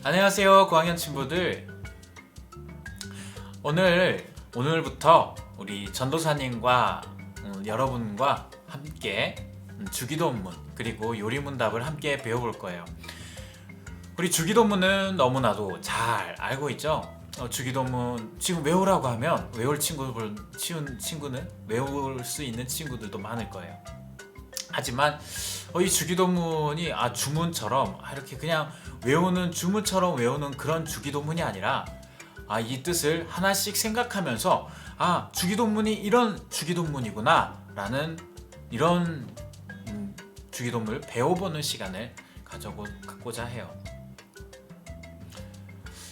안녕하세요, 고학년 친구들. 오늘부터 우리 전도사님과 여러분과 함께 주기도문 그리고 요리문답을 함께 배워볼 거예요. 우리 주기도문은 너무나도 잘 알고 있죠? 주기도문 지금 외우라고 하면 외울 친구는 외울 수 있는 친구들도 많을 거예요. 하지만 이 주기도문이 주문처럼 이렇게 그냥 주문처럼 외우는 그런 주기도문이 아니라 이 뜻을 하나씩 생각하면서 주기도문이 이런 주기도문이구나 라는 이런 주기도문을 배워보는 시간을 갖고자 해요.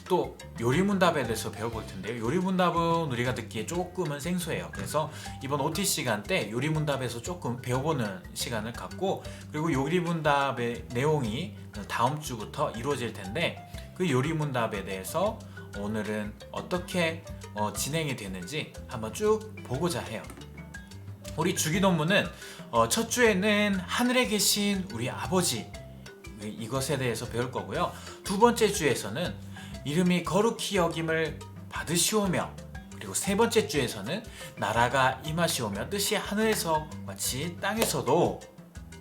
또 요리문답에 대해서 배워볼 텐데요. 요리문답은 우리가 듣기에 조금은 생소해요. 그래서 이번 OT 시간 때 요리문답에서 조금 배워보는 시간을 갖고, 그리고 요리문답의 내용이 다음 주부터 이루어질 텐데 그 요리문답에 대해서 오늘은 어떻게 진행이 되는지 한번 쭉 보고자 해요. 우리 주기도문은 첫 주에는 하늘에 계신 우리 아버지 이것에 대해서 배울 거고요. 두 번째 주에서는 이름이 거룩히 여김을 받으시오며, 그리고 세 번째 주에서는 나라가 임하시오며 뜻이 하늘에서 같이 땅에서도,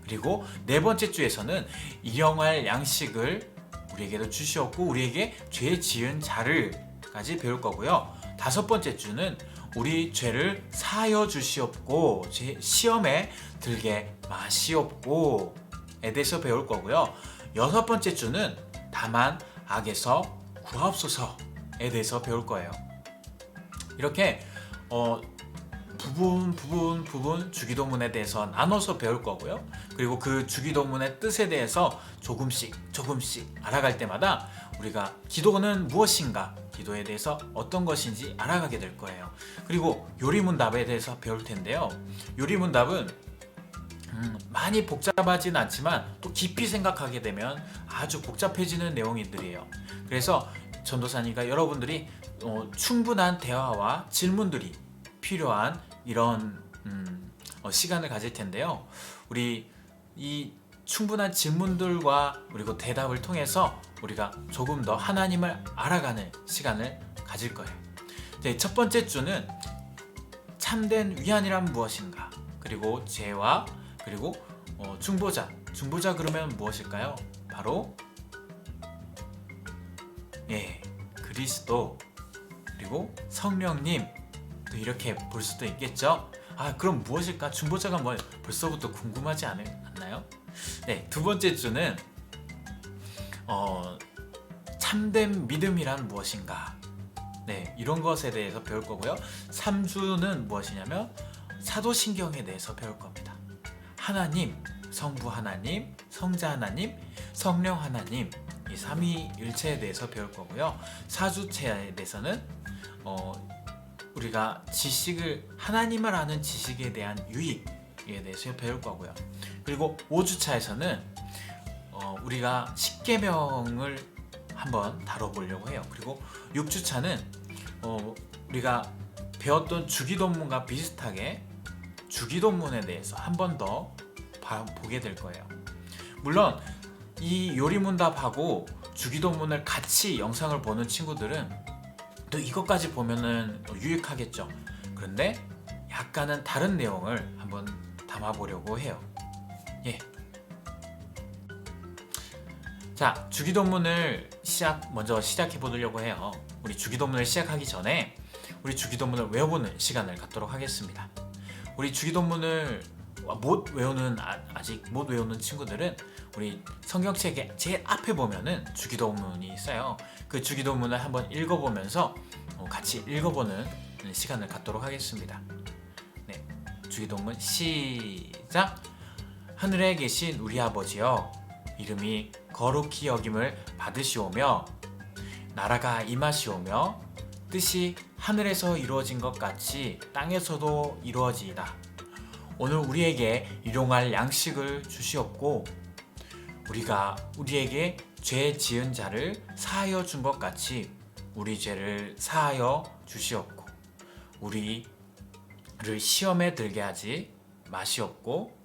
그리고 네 번째 주에서는 일용할 양식을 우리에게도 주시었고 우리에게 죄 지은 자를까지 배울 거고요. 다섯 번째 주는 우리 죄를 사하여 주시옵고 시험에 들게 마시옵고에 대해서 배울 거고요. 여섯 번째 주는 다만 악에서 구하옵소서에 대해서 배울 거예요. 이렇게 부분 주기도문에 대해서 나눠서 배울 거고요. 그리고 그 주기도문의 뜻에 대해서 조금씩 알아갈 때마다 우리가 기도는 무엇인가, 기도에 대해서 어떤 것인지 알아가게 될 거예요. 그리고 요리문답에 대해서 배울 텐데요. 요리문답은 많이 복잡하진 않지만 또 깊이 생각하게 되면 아주 복잡해지는 내용들이에요. 그래서 전도사님과 여러분들이 충분한 대화와 질문들이 필요한 이런 시간을 가질 텐데요. 우리 이 충분한 질문들과 그리고 대답을 통해서 우리가 조금 더 하나님을 알아가는 시간을 가질 거예요. 첫 번째 주는 참된 위안이란 무엇인가, 그리고 죄와 그리고 중보자 그러면 무엇일까요? 바로 그리스도, 그리고 성령님, 또 이렇게 볼 수도 있겠죠. 그럼 무엇일까? 중보자가 벌써부터 궁금하지 않나요? 두 번째 주는 참된 믿음이란 무엇인가, 이런 것에 대해서 배울 거고요. 3주는 무엇이냐면 사도신경에 대해서 배울 겁니다. 하나님, 성부 하나님, 성자 하나님, 성령 하나님, 이 삼위일체에 대해서 배울 거고요. 4주차에 대해서는 우리가 하나님을 아는 지식에 대한 유익에 대해서 배울 거고요. 그리고 5주차에서는 우리가 십계명을 한번 다뤄보려고 해요. 그리고 6주차는 우리가 배웠던 주기도문과 비슷하게 주기도문에 대해서 한 번 더 보게 될 거예요. 물론 이 요리문답하고 주기도문을 같이 영상을 보는 친구들은 또 이것까지 보면은 유익하겠죠. 그런데 약간은 다른 내용을 한번 담아보려고 해요. 자, 주기도문을 먼저 시작해 보려고 해요. 우리 주기도문을 시작하기 전에 우리 주기도문을 외워보는 시간을 갖도록 하겠습니다. 우리 주기도문을 아직 못 외우는 친구들은 우리 성경책의 제일 앞에 보면은 주기도문이 있어요. 그 주기도문을 한번 읽어보면서 같이 읽어보는 시간을 갖도록 하겠습니다. 주기도문 시작. 하늘에 계신 우리 아버지여, 이름이 거룩히 여김을 받으시오며 나라가 임하시오며 뜻이 하늘에서 이루어진 것 같이 땅에서도 이루어지이다. 오늘 우리에게 일용할 양식을 주시옵고 우리가 우리에게 죄 지은 자를 사하여 준 것 같이 우리 죄를 사하여 주시옵고 우리를 시험에 들게 하지 마시옵고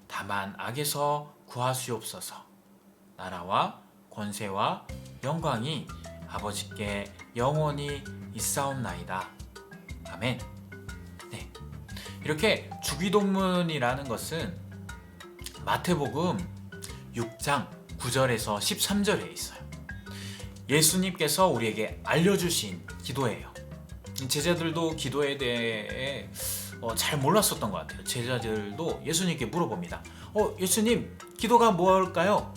다만 악에서 구하시옵소서. 나라와 권세와 영광이 아버지께 영원히 있사옵나이다. 아멘. 네. 이렇게 주기도문이라는 것은 마태복음 6장 9절에서 13절에 있어요. 예수님께서 우리에게 알려주신 기도예요. 제자들도 기도에 대해 잘 몰랐었던 것 같아요. 제자들도 예수님께 물어봅니다. 예수님, 기도가 뭘까요?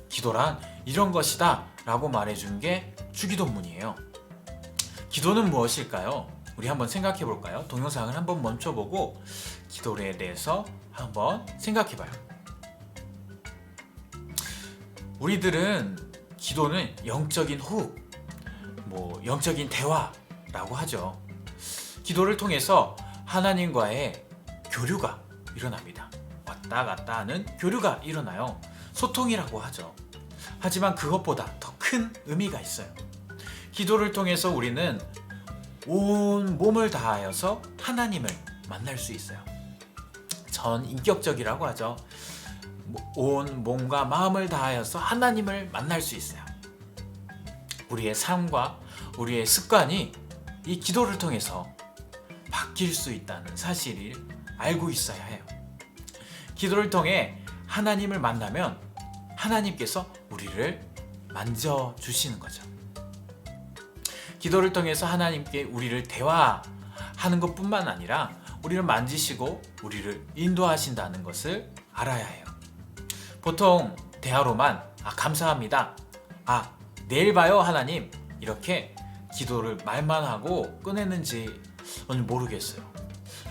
기도란 이런 것이다 라고 말해준 게 주기도문이에요. 기도는 무엇일까요? 우리 한번 생각해 볼까요? 동영상을 한번 멈춰보고 기도에 대해서 한번 생각해 봐요. 우리들은 기도는 영적인 호흡, 영적인 대화라고 하죠. 기도를 통해서 하나님과의 교류가 일어납니다. 왔다 갔다 하는 교류가 일어나요. 소통이라고 하죠. 하지만 그것보다 더 큰 의미가 있어요. 기도를 통해서 우리는 온 몸을 다하여서 하나님을 만날 수 있어요. 전 인격적이라고 하죠. 온 몸과 마음을 다하여서 하나님을 만날 수 있어요. 우리의 삶과 우리의 습관이 이 기도를 통해서 바뀔 수 있다는 사실을 알고 있어야 해요. 기도를 통해 하나님을 만나면 하나님께서 우리를 만져주시는 거죠. 기도를 통해서 하나님께 우리를 대화하는 것뿐만 아니라 우리를 만지시고 우리를 인도하신다는 것을 알아야 해요. 보통 대화로만 감사합니다. 내일 봐요 하나님. 이렇게 기도를 말만 하고 끝냈는지 모르겠어요.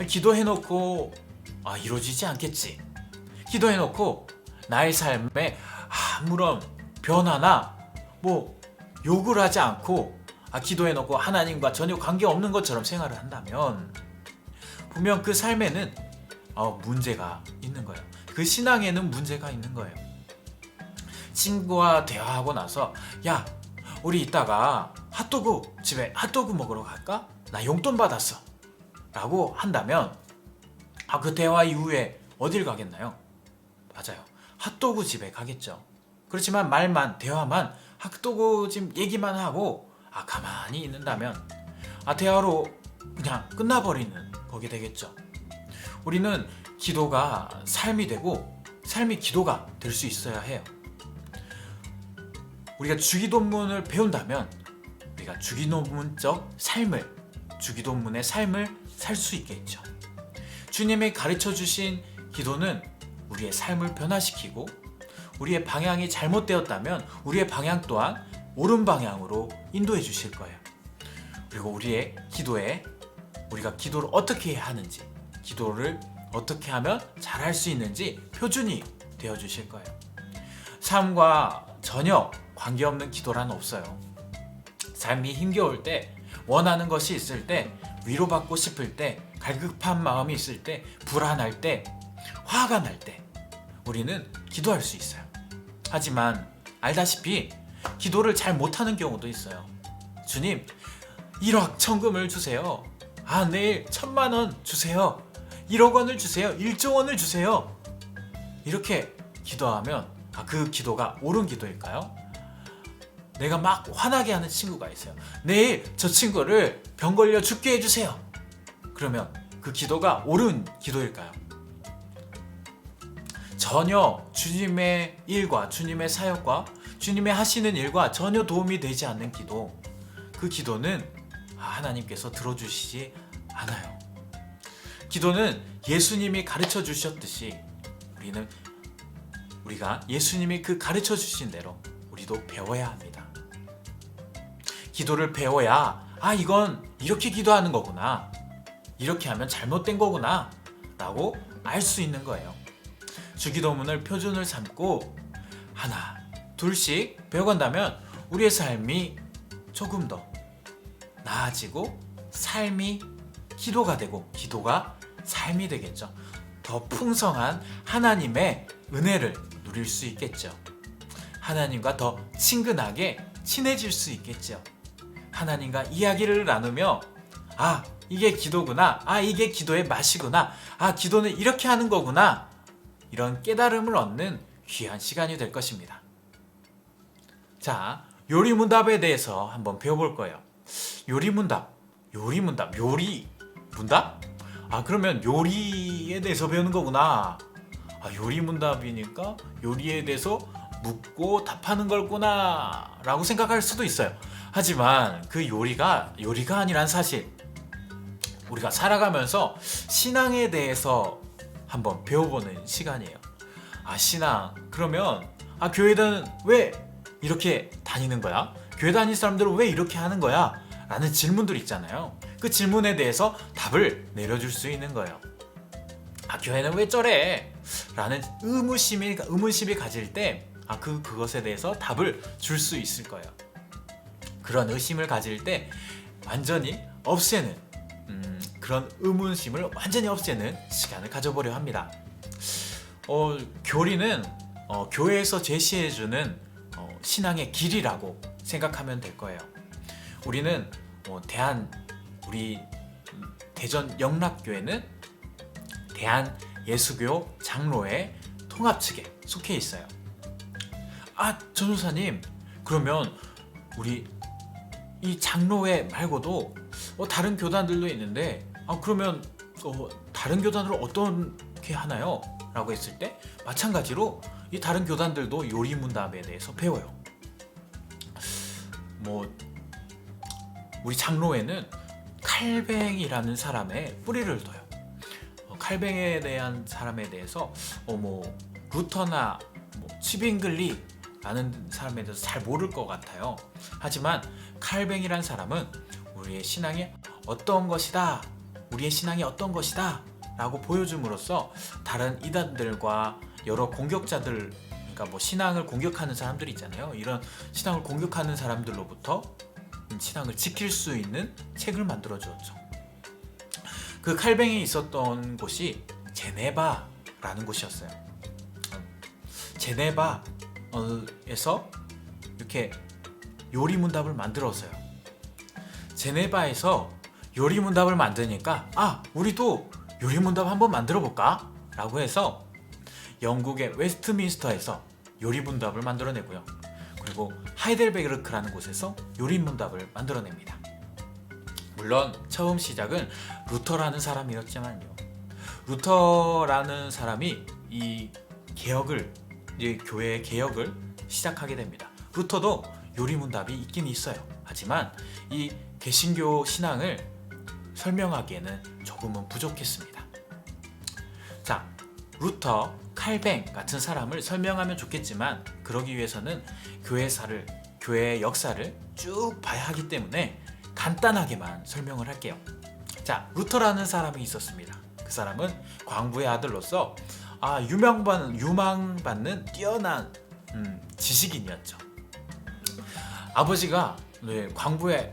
기도해놓고 이루어지지 않겠지. 기도해놓고 나의 삶에 아무런 변화나 욕을 하지 않고 기도해놓고 하나님과 전혀 관계없는 것처럼 생활을 한다면 분명 그 삶에는 문제가 있는 거예요. 그 신앙에는 문제가 있는 거예요. 친구와 대화하고 나서 우리 이따가 집에 핫도그 먹으러 갈까? 나 용돈 받았어 라고 한다면 그 대화 이후에 어딜 가겠나요? 맞아요. 핫도그 집에 가겠죠. 그렇지만 대화만 핫도그 집 얘기만 하고 가만히 있는다면 대화로 그냥 끝나버리는 거게 되겠죠. 우리는 기도가 삶이 되고 삶이 기도가 될 수 있어야 해요. 우리가 주기도문을 배운다면 우리가 주기도문의 삶을 살 수 있겠죠. 주님이 가르쳐 주신 기도는 우리의 삶을 변화시키고 우리의 방향이 잘못되었다면 우리의 방향 또한 옳은 방향으로 인도해 주실 거예요. 그리고 우리가 기도를 어떻게 해야 하는지, 기도를 어떻게 하면 잘할 수 있는지 표준이 되어 주실 거예요. 삶과 전혀 관계없는 기도란 없어요. 삶이 힘겨울 때, 원하는 것이 있을 때, 위로받고 싶을 때, 갈급한 마음이 있을 때, 불안할 때, 화가 날 때 우리는 기도할 수 있어요. 하지만 알다시피 기도를 잘 못하는 경우도 있어요. 주님, 1억 천금을 주세요. 내일 1,000만 원 주세요. 1억 원을 주세요. 1조 원을 주세요. 이렇게 기도하면 그 기도가 옳은 기도일까요? 내가 막 화나게 하는 친구가 있어요. 내일 저 친구를 병 걸려 죽게 해주세요. 그러면 그 기도가 옳은 기도일까요? 전혀 주님의 일과 주님의 사역과 주님의 하시는 일과 전혀 도움이 되지 않는 기도, 그 기도는 하나님께서 들어주시지 않아요. 기도는 예수님이 가르쳐 주셨듯이 우리가 예수님이 그 가르쳐 주신 대로 우리도 배워야 합니다. 기도를 배워야 이건 이렇게 기도하는 거구나, 이렇게 하면 잘못된 거구나 라고 알 수 있는 거예요. 주기도문을 표준을 삼고 하나 둘씩 배워간다면 우리의 삶이 조금 더 나아지고 삶이 기도가 되고 기도가 삶이 되겠죠. 더 풍성한 하나님의 은혜를 누릴 수 있겠죠. 하나님과 더 친근하게 친해질 수 있겠죠. 하나님과 이야기를 나누며 이게 기도구나, 이게 기도의 맛이구나, 기도는 이렇게 하는 거구나, 이런 깨달음을 얻는 귀한 시간이 될 것입니다. 자, 요리문답에 대해서 한번 배워볼 거예요. 요리문답. 요리문답? 아, 그러면 요리에 대해서 배우는 거구나. 아, 요리문답이니까 요리에 대해서 묻고 답하는 걸구나 라고 생각할 수도 있어요. 하지만 그 요리가 아니란 사실, 우리가 살아가면서 신앙에 대해서 한번 배워보는 시간이에요. 아, 신앙. 그러면 교회는 왜 이렇게 다니는 거야? 교회 다니는 사람들은 왜 이렇게 하는 거야? 라는 질문들 있잖아요. 그 질문에 대해서 답을 내려줄 수 있는 거예요. 아, 교회는 왜 저래? 라는 의문심이 가질 때 그것에 대해서 답을 줄 수 있을 거예요. 그런 의심을 가질 때 완전히 없애는, 그런 의문심을 완전히 없애는 시간을 가져보려 합니다. 교리는 교회에서 제시해주는 신앙의 길이라고 생각하면 될 거예요. 우리는 우리 대전 영락교회는 대한예수교 장로회 통합 측에 속해 있어요. 아, 전도사님, 그러면 우리 이 장로회 말고도 다른 교단들도 있는데 그러면 다른 교단으로 어떻게 하나요? 라고 했을 때 마찬가지로 이 다른 교단들도 요리문답에 대해서 배워요. 우리 장로회는 칼뱅이라는 사람의 뿌리를 둬요. 칼뱅에 대한 사람에 대해서 루터나 치빙글리라는 사람에 대해서 잘 모를 것 같아요. 하지만 칼뱅이라는 사람은 우리의 신앙이 어떤 것이다 라고 보여줌으로써 다른 이단들과 여러 공격자들, 그러니까 신앙을 공격하는 사람들 있잖아요. 이런 신앙을 공격하는 사람들로부터 신앙을 지킬 수 있는 책을 만들어 주었죠. 그 칼뱅이 있었던 곳이 제네바라는 곳이었어요. 제네바에서 이렇게 요리문답을 만들었어요. 제네바에서 요리문답을 만드니까 우리도 요리문답 한번 만들어 볼까? 라고 해서 영국의 웨스트민스터에서 요리문답을 만들어내고요. 그리고 하이델베르크라는 곳에서 요리문답을 만들어냅니다. 물론 처음 시작은 루터라는 사람이었지만요. 루터라는 사람이 이 교회의 개혁을 시작하게 됩니다. 루터도 요리문답이 있긴 있어요. 하지만 이 개신교 신앙을 설명하기에는 조금은 부족했습니다. 자, 루터, 칼뱅 같은 사람을 설명하면 좋겠지만 그러기 위해서는 교회의 역사를 쭉 봐야 하기 때문에 간단하게만 설명을 할게요. 자, 루터라는 사람이 있었습니다. 그 사람은 광부의 아들로서 유망받는 뛰어난 지식인이었죠. 아버지가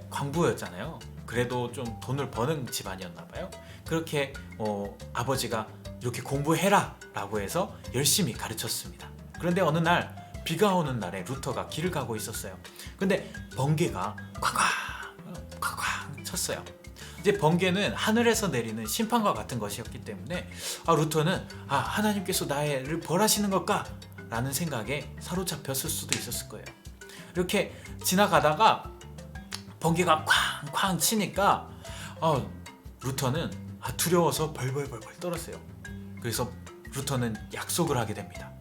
광부였잖아요. 그래도 좀 돈을 버는 집안이었나 봐요. 그렇게 아버지가 이렇게 공부해라 라고 해서 열심히 가르쳤습니다. 그런데 어느 날 비가 오는 날에 루터가 길을 가고 있었어요. 근데 번개가 콱콱 쳤어요. 이제 번개는 하늘에서 내리는 심판과 같은 것이었기 때문에 루터는 하나님께서 나를 벌하시는 걸까? 라는 생각에 사로잡혔을 수도 있었을 거예요. 이렇게 지나가다가 번개가 쾅쾅 치니까 루터는 두려워서 벌벌 떨었어요. 그래서 루터는 약속을 하게 됩니다.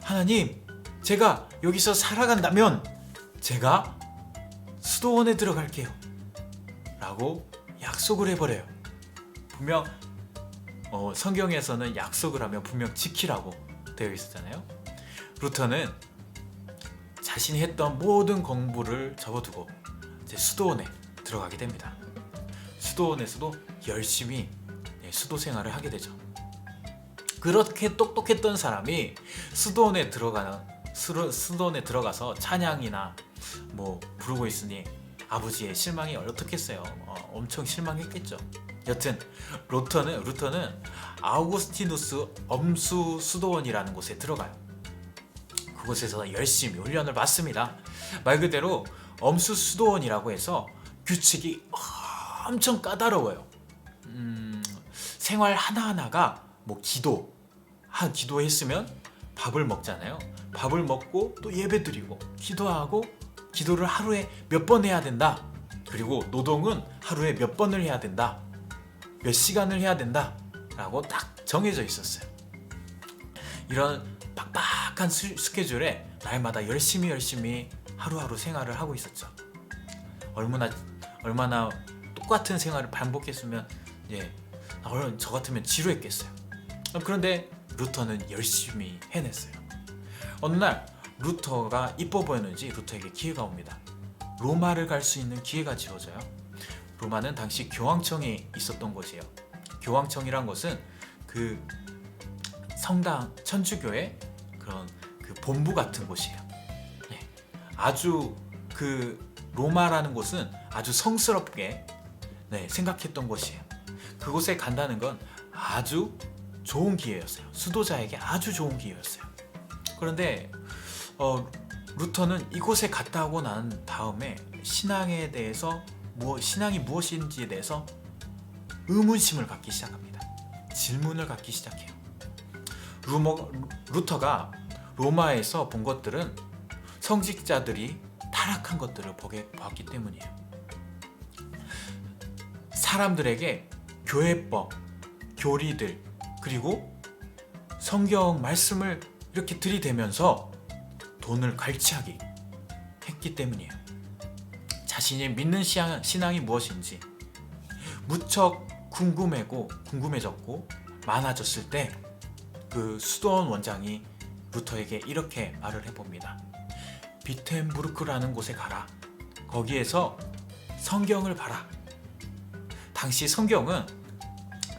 하나님, 제가 여기서 살아간다면 제가 수도원에 들어갈게요 라고 약속을 해버려요. 분명 성경에서는 약속을 하면 분명 지키라고 되어 있었잖아요. 루터는 자신이 했던 모든 공부를 접어두고 이제 수도원에 들어가게 됩니다. 수도원에서도 열심히 수도 생활을 하게 되죠. 그렇게 똑똑했던 사람이 수도원에 들어가서 찬양이나 부르고 있으니 아버지의 실망이 어떻겠어요. 엄청 실망했겠죠. 여튼 루터는 아우구스티누스 엄수 수도원이라는 곳에 들어가요. 그곳에서 열심히 훈련을 받습니다. 말 그대로 엄수 수도원이라고 해서 규칙이 엄청 까다로워요. 생활 하나하나가 기도했으면 밥을 먹잖아요. 밥을 먹고 또 예배 드리고 기도하고 기도를 하루에 몇 번 해야 된다. 그리고 노동은 하루에 몇 번을 해야 된다. 몇 시간을 해야 된다. 라고 딱 정해져 있었어요. 이런 빡빡한 스케줄에 날마다 열심히 하루하루 생활을 하고 있었죠. 얼마나 똑같은 생활을 반복했으면 저 같으면 지루했겠어요. 그런데 루터는 열심히 해냈어요. 어느 날 루터가 이뻐 보였는지 루터에게 기회가 옵니다. 로마를 갈 수 있는 기회가 지어져요. 로마는 당시 교황청이 있었던 곳이에요. 교황청이란 것은 그 성당 천주교의 그런 그 본부 같은 곳이에요. 아주 그 로마라는 곳은 아주 성스럽게 생각했던 곳이에요. 그곳에 간다는 건 아주 좋은 기회였어요. 수도자에게 아주 좋은 기회였어요. 그런데 루터는 이곳에 갔다 오고 난 다음에 신앙에 대해서 신앙이 무엇인지에 대해서 의문심을 갖기 시작합니다. 질문을 갖기 시작해요. 루터가 로마에서 본 것들은 성직자들이 타락한 것들을 보았기 때문이에요. 사람들에게 교회법, 교리들, 그리고 성경 말씀을 이렇게 들이대면서 돈을 갈취하기 했기 때문이에요. 자신이 믿는 신앙이 무엇인지 무척 궁금해졌고 많아졌을 때 그 수도원 원장이 루터에게 이렇게 말을 해봅니다. 비텐부르크라는 곳에 가라. 거기에서 성경을 봐라. 당시 성경은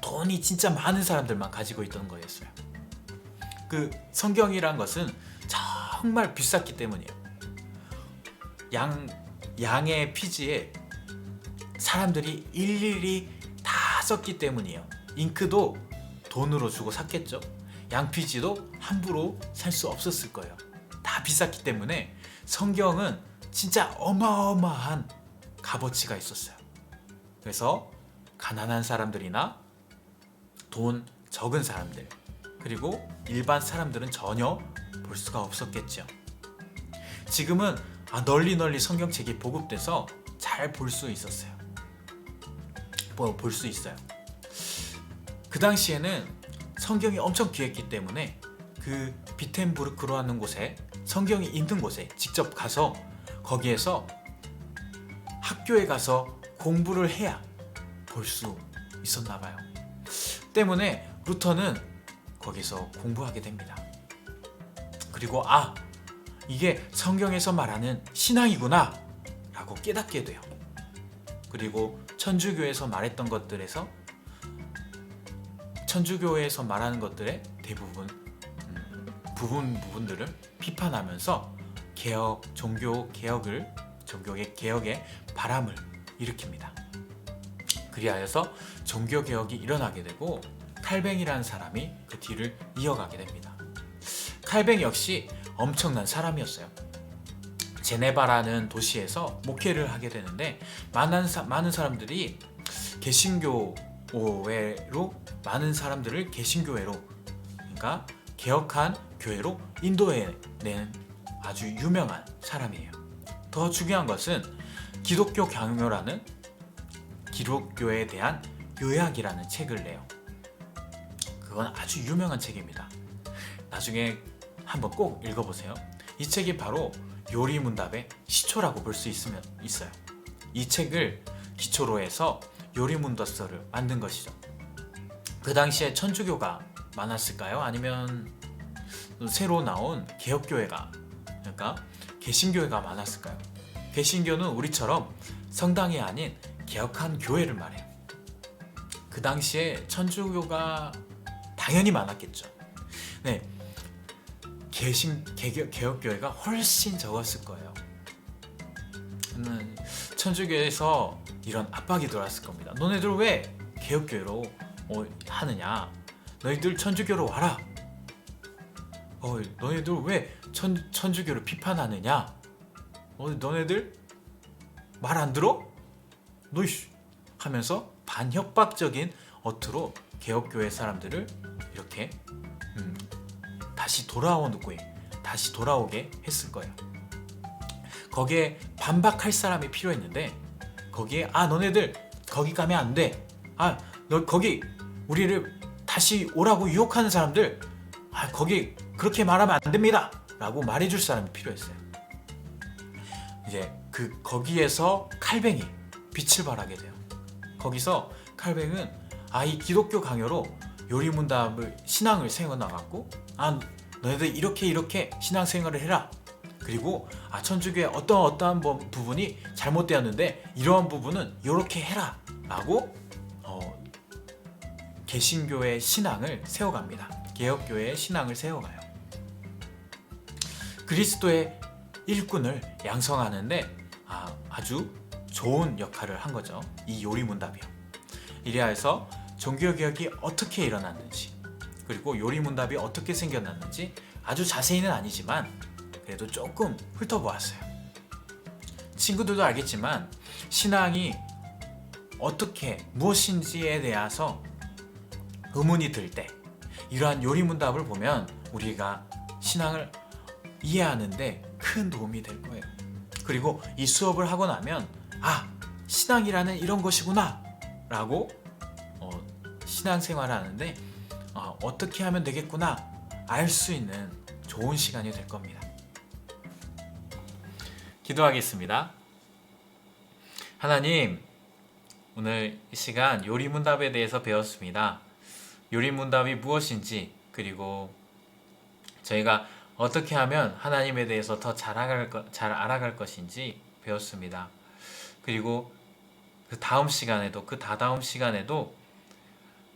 돈이 진짜 많은 사람들만 가지고 있던 거였어요. 그 성경이란 것은 정말 비쌌기 때문이에요. 양의 피지에 사람들이 일일이 다 썼기 때문이에요. 잉크도 돈으로 주고 샀겠죠. 양피지도 함부로 살 수 없었을 거예요. 다 비쌌기 때문에 성경은 진짜 어마어마한 값어치가 있었어요. 그래서 가난한 사람들이나 돈 적은 사람들, 그리고 일반 사람들은 전혀 볼 수가 없었겠죠. 지금은 널리 성경책이 보급돼서 잘 볼 수 있었어요. 볼 수 있어요. 그 당시에는 성경이 엄청 귀했기 때문에 그 비텐부르크라는 곳에 성경이 있는 곳에 직접 가서 거기에서 학교에 가서 공부를 해야 볼 수 있었나 봐요. 때문에 루터는 거기서 공부하게 됩니다. 그리고 이게 성경에서 말하는 신앙이구나 라고 깨닫게 돼요. 그리고 천주교에서 말했던 것들에서 천주교에서 말하는 것들의 대부분 부분들을 비판하면서 종교의 개혁의 바람을 일으킵니다. 그리하여서 종교개혁이 일어나게 되고 칼뱅이라는 사람이 그 뒤를 이어가게 됩니다. 칼뱅 역시 엄청난 사람이었어요. 제네바라는 도시에서 목회를 하게 되는데 많은 사람들이 많은 사람들을 개신교회로, 그러니까 개혁한 교회로 인도해낸 아주 유명한 사람이에요. 더 중요한 것은 기독교 강요라는 기독교에 대한 요약이라는 책을 내요. 그건 아주 유명한 책입니다. 나중에 한번 꼭 읽어보세요. 이 책이 바로 요리문답의 시초라고 볼 수 있어요. 이 책을 기초로 해서 요리문더스를 만든 것이죠. 그 당시에 천주교가 많았을까요? 아니면 새로 나온 개혁교회가, 그러니까 개신교회가 많았을까요? 개신교는 우리처럼 성당이 아닌 개혁한 교회를 말해요. 그 당시에 천주교가 당연히 많았겠죠. 개혁교회가 훨씬 적었을 거예요. 천주교에서 이런 압박이 들어왔을 겁니다. 너네들 왜 개혁교회로 하느냐? 너희들 천주교로 와라. 너희들 왜 천주교를 비판하느냐? 너네들 말 안 들어? 하면서 반협박적인 어투로 개혁교회 사람들을 이렇게 다시 돌아오게 했을 거예요. 거기에 반박할 사람이 필요했는데 거기에 너네들 거기 가면 안 돼. 너 거기 우리를 다시 오라고 유혹하는 사람들 거기 그렇게 말하면 안 됩니다. 라고 말해줄 사람이 필요했어요. 이제 거기에서 칼뱅이 빛을 발하게 돼요. 거기서 칼뱅은 이 기독교 강요로 요리문답을 신앙을 세워나갔고 너희들 이렇게 신앙생활을 해라. 그리고 천주교의 어떠한 부분이 잘못되었는데 이러한 부분은 이렇게 해라 라고 개신교의 신앙을 세워갑니다. 개혁교회의 신앙을 세워가요. 그리스도의 일꾼을 양성하는데 아주 좋은 역할을 한 거죠. 이 요리문답이요. 이래서 종교개혁이 어떻게 일어났는지 그리고 요리문답이 어떻게 생겨났는지 아주 자세히는 아니지만 그래도 조금 훑어보았어요. 친구들도 알겠지만 신앙이 무엇인지에 대해서 의문이 들 때 이러한 요리문답을 보면 우리가 신앙을 이해하는데 큰 도움이 될 거예요. 그리고 이 수업을 하고 나면 신앙이라는 이런 것이구나 라고 신앙생활을 하는데 어떻게 하면 되겠구나 알 수 있는 좋은 시간이 될 겁니다. 기도하겠습니다. 하나님, 오늘 이 시간 요리문답에 대해서 배웠습니다. 요리문답이 무엇인지 그리고 저희가 어떻게 하면 하나님에 대해서 더 잘 알아갈 것인지 배웠습니다. 그리고 그 다다음 시간에도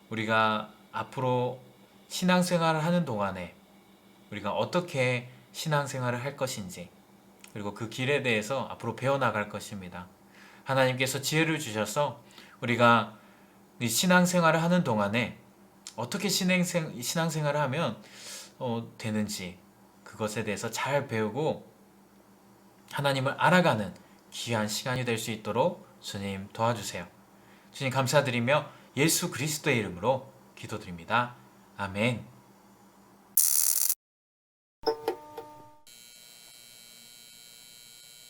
우리가 앞으로 신앙생활을 하는 동안에 우리가 어떻게 신앙생활을 할 것인지 그리고 그 길에 대해서 앞으로 배워나갈 것입니다. 하나님께서 지혜를 주셔서 우리가 이 신앙생활을 하는 동안에 어떻게 신앙생활을 하면 되는지 그것에 대해서 잘 배우고 하나님을 알아가는 귀한 시간이 될 수 있도록 주님 도와주세요. 주님 감사드리며 예수 그리스도의 이름으로 기도드립니다. 아멘.